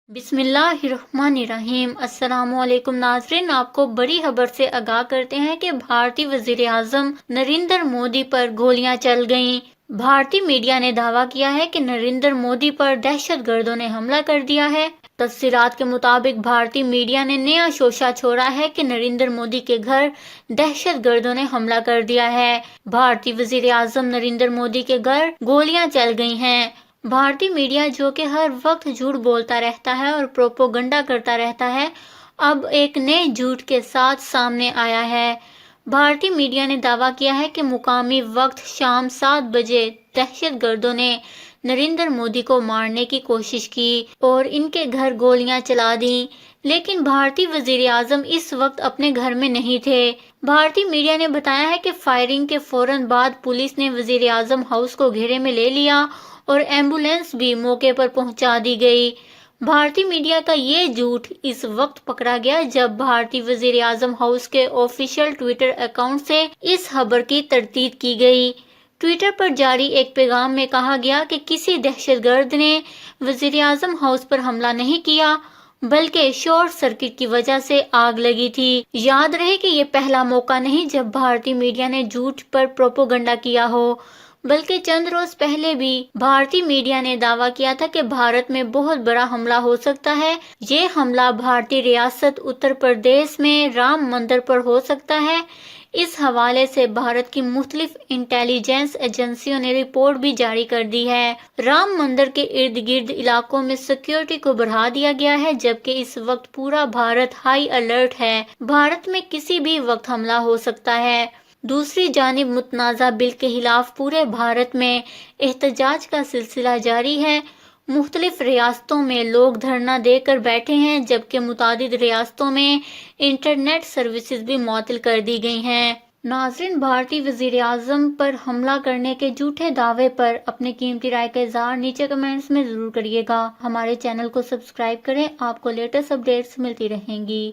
بسم اللہ الرحمن الرحیم۔ السلام علیکم ناظرین، آپ کو بڑی خبر سے آگاہ کرتے ہیں کہ بھارتی وزیر اعظم نریندر مودی پر گولیاں چل گئیں۔ بھارتی میڈیا نے دعویٰ کیا ہے کہ نریندر مودی پر دہشت گردوں نے حملہ کر دیا ہے۔ تفصیلات کے مطابق بھارتی میڈیا نے نیا شوشہ چھوڑا ہے کہ نریندر مودی کے گھر دہشت گردوں نے حملہ کر دیا ہے۔ بھارتی وزیر اعظم نریندر مودی کے گھر گولیاں چل گئی ہیں۔ بھارتی میڈیا، جو کہ ہر وقت جھوٹ بولتا رہتا ہے اور پروپیگنڈا کرتا رہتا ہے، اب ایک نئے جھوٹ کے ساتھ سامنے آیا ہے۔ بھارتی میڈیا نے دعویٰ کیا ہے کہ مقامی وقت شام 7 بجے دہشت گردوں نے نریندر مودی کو مارنے کی کوشش کی اور ان کے گھر گولیاں چلا دیں، لیکن بھارتی وزیر اعظم اس وقت اپنے گھر میں نہیں تھے۔ بھارتی میڈیا نے بتایا ہے کہ فائرنگ کے فوراً بعد پولیس نے وزیر اعظم ہاؤس کو گھیرے میں لے لیا اور ایمبولینس بھی موقع پر پہنچا دی گئی۔ بھارتی میڈیا کا یہ جھوٹ اس وقت پکڑا گیا جب بھارتی وزیر اعظم ہاؤس کے آفیشیل ٹویٹر اکاؤنٹ سے اس خبر کی تردید کی گئی۔ ٹویٹر پر جاری ایک پیغام میں کہا گیا کہ کسی دہشت گرد نے وزیر اعظم ہاؤس پر حملہ نہیں کیا، بلکہ شارٹ سرکٹ کی وجہ سے آگ لگی تھی۔ یاد رہے کہ یہ پہلا موقع نہیں جب بھارتی میڈیا نے جھوٹ پر پروپیگنڈا کیا ہو، بلکہ چند روز پہلے بھی بھارتی میڈیا نے دعویٰ کیا تھا کہ بھارت میں بہت بڑا حملہ ہو سکتا ہے۔ یہ حملہ بھارتی ریاست اتر پردیش میں رام مندر پر ہو سکتا ہے۔ اس حوالے سے بھارت کی مختلف انٹیلی جنس ایجنسیوں نے رپورٹ بھی جاری کر دی ہے۔ رام مندر کے ارد گرد علاقوں میں سیکیورٹی کو بڑھا دیا گیا ہے، جبکہ اس وقت پورا بھارت ہائی الرٹ ہے۔ بھارت میں کسی بھی وقت حملہ ہو سکتا ہے۔ دوسری جانب متنازع بل کے خلاف پورے بھارت میں احتجاج کا سلسلہ جاری ہے۔ مختلف ریاستوں میں لوگ دھرنا دے کر بیٹھے ہیں، جبکہ متعدد ریاستوں میں انٹرنیٹ سروسز بھی معطل کر دی گئی ہیں۔ ناظرین، بھارتی وزیر اعظم پر حملہ کرنے کے جھوٹے دعوے پر اپنی قیمتی رائے کا اظہار نیچے کمنٹس میں ضرور کریے گا۔ ہمارے چینل کو سبسکرائب کریں، آپ کو لیٹسٹ اپڈیٹس ملتی رہیں گی۔